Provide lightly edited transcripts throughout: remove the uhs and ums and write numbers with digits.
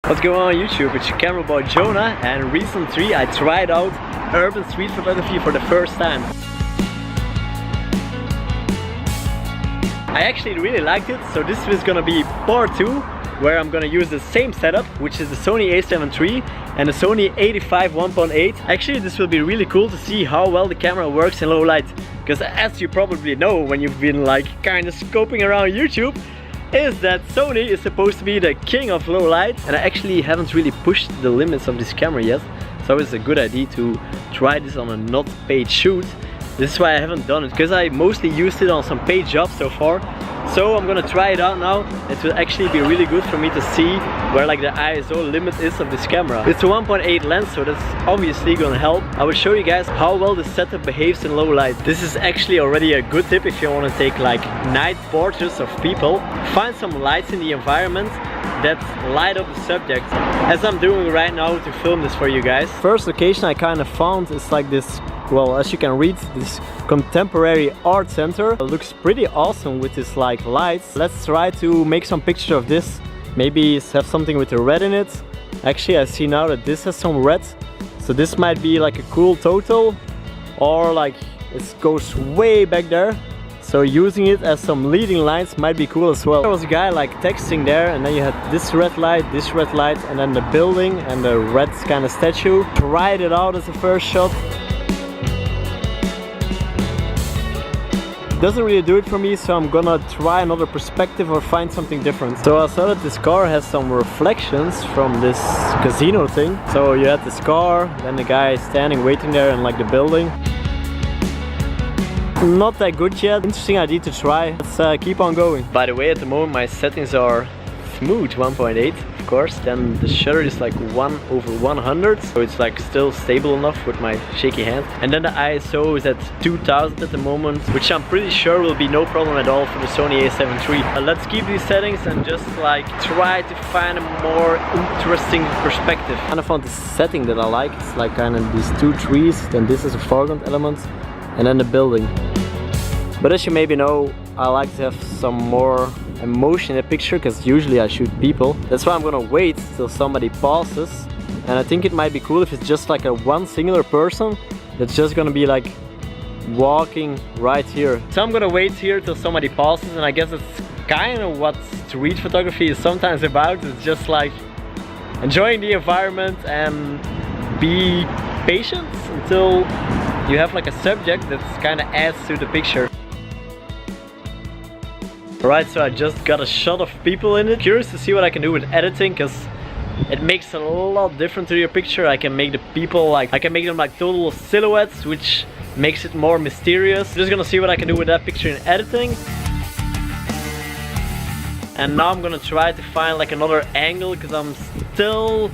What's going on YouTube? It's your camera boy Jonah, and recently I tried out urban street photography for the first time. I actually really liked it, so this is gonna be part 2, where I'm gonna use the same setup, which is the Sony a7 III and the Sony 85 1.8. Actually, this will be really cool to see how well the camera works in low light, because as you probably know when you've been like kind of scoping around YouTube, is that Sony is supposed to be the king of low light, and I actually haven't really pushed the limits of this camera yet, so it's a good idea to try this on a not paid shoot. This is why I haven't done it, because I mostly used it on some paid jobs so far. So I'm gonna try it out now. It will actually be really good for me to see where like the ISO limit is of this camera. It's a 1.8 lens, so that's obviously gonna help. I will show you guys how well the setup behaves in low light. This is actually already a good tip if you want to take like night portraits of people. Find some lights in the environment that light up the subject, as I'm doing right now to film this for you guys. First location I kind of found is like this, well, as you can read, this contemporary art center. It looks pretty awesome with this like lights. Let's try to make some pictures of this. Maybe have something with the red in it. Actually, I see now that this has some red, so this might be like a cool total, or like it goes way back there. So using it as some leading lines might be cool as well. There was a guy like texting there, and then you had this red light, and then the building and the red kind of statue. Tried it out as a first shot. Doesn't really do it for me, so I'm gonna try another perspective or find something different. So I saw that this car has some reflections from this casino thing. So you had this car, then the guy standing waiting there in like the building. Not that good yet. Interesting idea to try. Let's keep on going. By the way, at the moment my settings are smooth 1.8, of course. Then the shutter is like 1/100, so it's like still stable enough with my shaky hand. And then the ISO is at 2000 at the moment, which I'm pretty sure will be no problem at all for the Sony a7 III. Let's keep these settings and just like try to find a more interesting perspective. I kind of found this setting that I like. It's like kind of these two trees, then this is a foreground element, and then the building. But as you maybe know, I like to have some more emotion in a picture, because usually I shoot people. That's why I'm gonna wait till somebody pauses, and I think it might be cool if it's just like a one singular person that's just gonna be like walking right here. So I'm gonna wait here till somebody pauses, and I guess it's kind of what street photography is sometimes about. It's just like enjoying the environment and be patient until you have like a subject that kind of adds to the picture. Alright, so I just got a shot of people in it. Curious to see what I can do with editing, because it makes a lot different to your picture. I can make the people like, I can make them like total silhouettes, which makes it more mysterious. Just gonna see what I can do with that picture in editing. And now I'm gonna try to find like another angle, because I'm still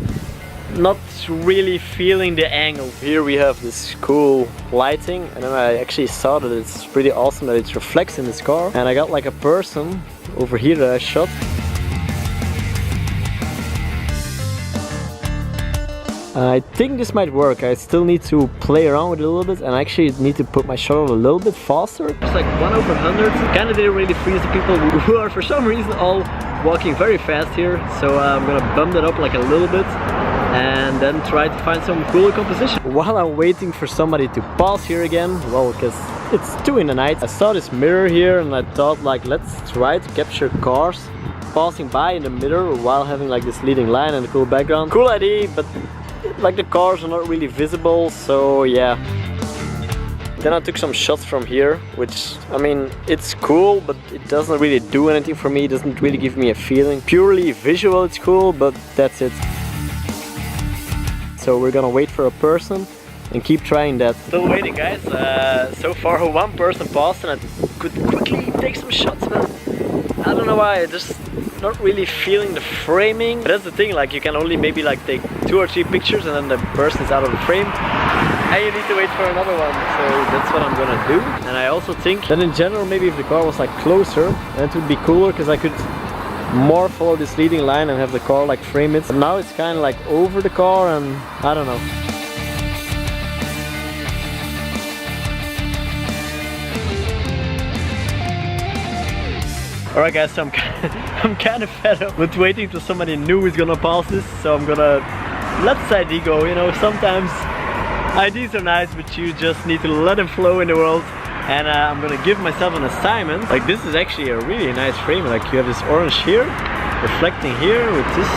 not really feeling the angle. Here we have this cool lighting, and then I actually saw that it's pretty awesome that it reflects in this car. And I got like a person over here that I shot. I think this might work. I still need to play around with it a little bit, and I actually need to put my shutter a little bit faster. It's like 1/100. Kind of didn't really freeze the people who are for some reason all walking very fast here. So I'm gonna bump that up like a little bit, and then try to find some cooler composition. While I'm waiting for somebody to pause here again, well, because it's 2 in the night, I saw this mirror here, and I thought like, let's try to capture cars passing by in the mirror while having like this leading line and a cool background. Cool idea, but like the cars are not really visible, so yeah. Then I took some shots from here, which, I mean, it's cool, but it doesn't really do anything for me. It doesn't really give me a feeling. Purely visual, it's cool, but that's it. So we're gonna wait for a person and keep trying that. Still waiting, guys. So far one person passed, and I could quickly take some shots, but I don't know why, just not really feeling the framing. But that's the thing, like you can only maybe like take 2 or 3 pictures, and then the person's out of the frame, and you need to wait for another one. So that's what I'm gonna do. And I also think that in general, maybe if the car was like closer, then it would be cooler, because I could more follow this leading line and have the car like frame it. But now it's kind of like over the car, and I don't know. Alright guys, so I'm kind of fed up with waiting till somebody new is gonna pause this, so I'm gonna let this ID go. You know, sometimes IDs are nice, but you just need to let them flow in the world. And I'm gonna give myself an assignment. Like, this is actually a really nice frame. Like, you have this orange here, reflecting here with this.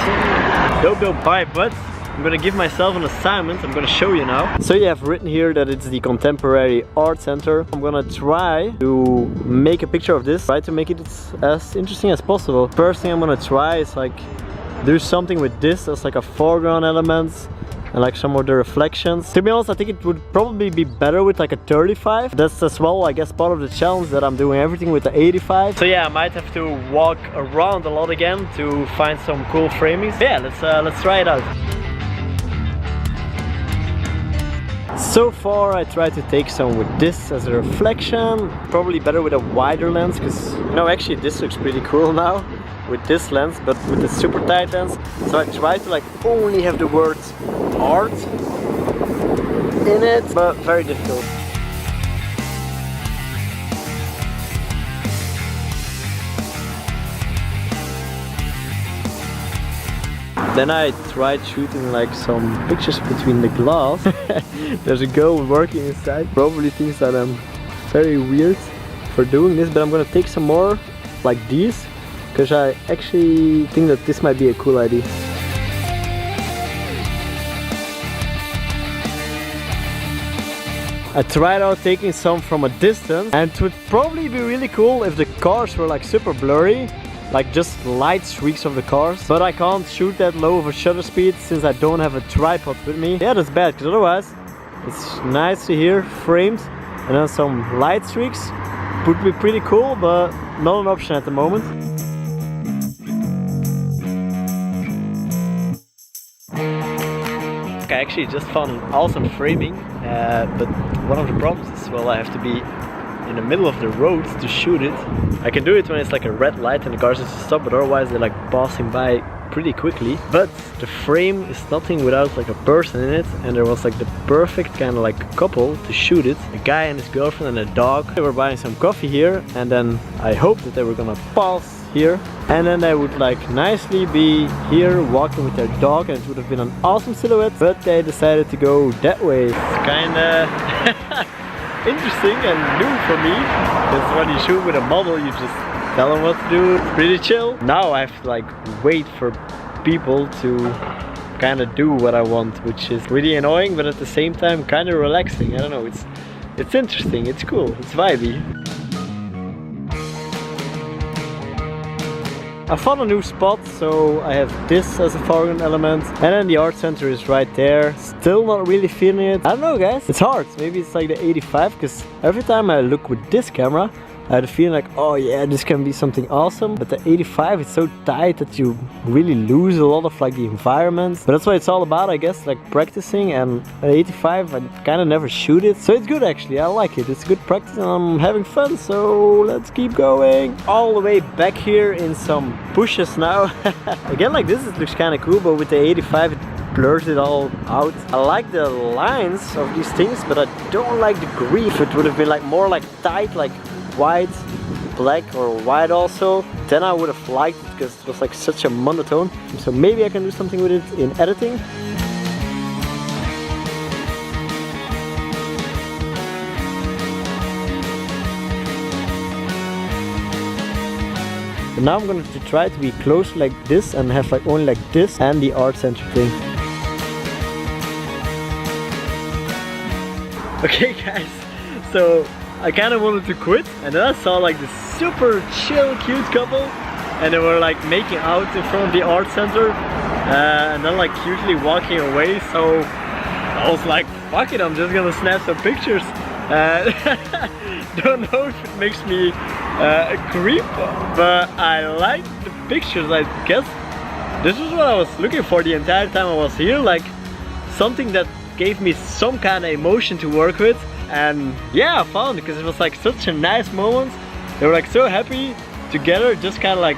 Don't buy, but I'm gonna give myself an assignment. I'm gonna show you now. So you have written here that it's the Contemporary Art Center. I'm gonna try to make a picture of this, try to make it as interesting as possible. First thing I'm gonna try is like do something with this as like a foreground element and like some of the reflections. To be honest, I think it would probably be better with like a 35. That's as well, I guess, part of the challenge, that I'm doing everything with the 85. So yeah, I might have to walk around a lot again to find some cool framings. Yeah, let's try it out. So far I tried to take some with this as a reflection. Probably better with a wider lens, because, you know, actually this looks pretty cool now with this lens, but with the super tight lens. So I tried to like only have the words art in it, but very difficult. Then I tried shooting like some pictures between the glass. There's a girl working inside, probably thinks that I'm very weird for doing this, but I'm gonna take some more like these, because I actually think that this might be a cool idea. I tried out taking some from a distance, and it would probably be really cool if the cars were like super blurry, like just light streaks of the cars, but I can't shoot that low of a shutter speed since I don't have a tripod with me. Yeah, that's bad, because otherwise it's nice to hear frames and then some light streaks would be pretty cool, but not an option at the moment. I actually just found an awesome framing, but one of the problems is, well, I have to be in the middle of the road to shoot it. I can do it when it's like a red light and the cars just stop, but otherwise they're like passing by pretty quickly. But the frame is nothing without like a person in it, and there was like the perfect kind of like couple to shoot it. A guy and his girlfriend and a dog. They were buying some coffee here, and then I hoped that they were gonna pass here, and then they would like nicely be here walking with their dog, and it would have been an awesome silhouette, but they decided to go that way. It's kinda interesting and new for me, because when you shoot with a model you just tell them what to do. It's pretty chill. Now I have to like wait for people to kind of do what I want, which is really annoying, but at the same time kind of relaxing. I don't know, it's interesting, it's cool, it's vibey. I found a new spot, so I have this as a foreground element, and then the art center is right there. Still not really feeling it. I don't know, guys, it's hard. Maybe it's like the 85, because every time I look with this camera I had a feeling like, oh yeah, this can be something awesome, but the 85, it's so tight that you really lose a lot of like the environment. But that's what it's all about, I guess, like practicing. And at 85 I kind of never shoot it, so it's good actually. I like it, it's good practice and I'm having fun, so let's keep going. All the way back here in some bushes now. Again, like this, it looks kind of cool, but with the 85 it blurs it all out. I like the lines of these things, but I don't like the green. If it would have been like more like tight, like white, black or white also, then I would have liked it, because it was like such a monotone. So maybe I can do something with it in editing. But now I'm going to try to be close like this and have like only like this and the art center thing. Okay guys, so I kind of wanted to quit, and then I saw like this super chill cute couple, and they were like making out in front of the art center, and then like cutely walking away. So I was like, fuck it, I'm just gonna snap some pictures. Don't know if it makes me a creep, but I like the pictures. I guess this is what I was looking for the entire time I was here, like something that gave me some kind of emotion to work with. And yeah, I found it, because it was like such a nice moment. They were like so happy together, just kind of like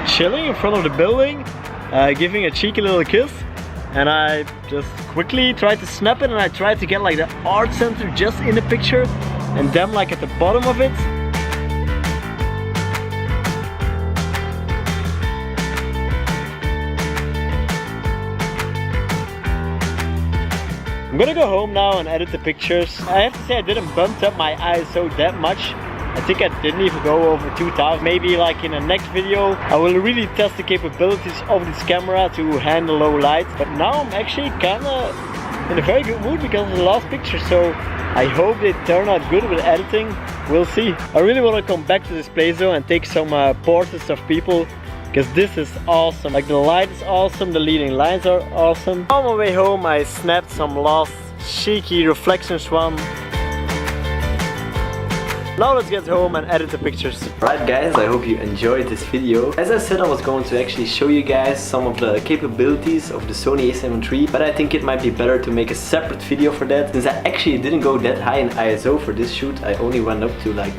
chilling in front of the building, giving a cheeky little kiss. And I just quickly tried to snap it, and I tried to get like the art center just in the picture and them like at the bottom of it. I'm gonna go home now and edit the pictures. I have to say I didn't bump up my ISO that much. I think I didn't even go over 2000. Maybe like in the next video I will really test the capabilities of this camera to handle low light. But now I'm actually kinda in a very good mood because of the last picture, so I hope they turn out good with editing. We'll see. I really want to come back to this place though and take some portraits of people, because this is awesome. Like the light is awesome, the leading lines are awesome. On my way home I snapped some last cheeky reflections one. Now let's get home and edit the pictures. Right guys, I hope you enjoyed this video. As I said, I was going to actually show you guys some of the capabilities of the Sony a7 III, but I think it might be better to make a separate video for that, since I actually didn't go that high in ISO for this shoot. I only went up to like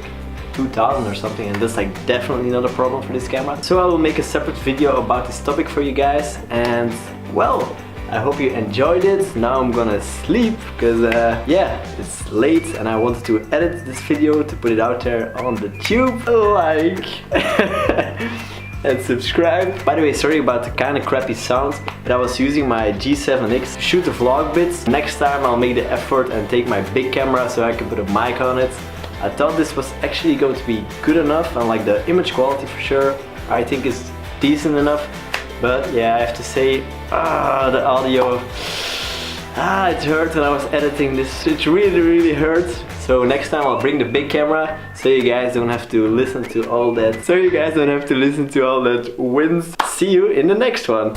2000 or something, and that's like definitely not a problem for this camera. So I will make a separate video about this topic for you guys, and well, I hope you enjoyed it. Now I'm gonna sleep because yeah, it's late and I wanted to edit this video to put it out there on the tube. Like and subscribe. By the way, sorry about the kind of crappy sound, but I was using my G7X to shoot the vlog bits. Next time I'll make the effort and take my big camera so I can put a mic on it. I thought this was actually going to be good enough, and like the image quality for sure I think is decent enough. But yeah, I have to say, the audio, it hurt when I was editing this. It really hurts. So next time I'll bring the big camera, so you guys don't have to listen to all that. So you guys don't have to listen to all that winds. See you in the next one.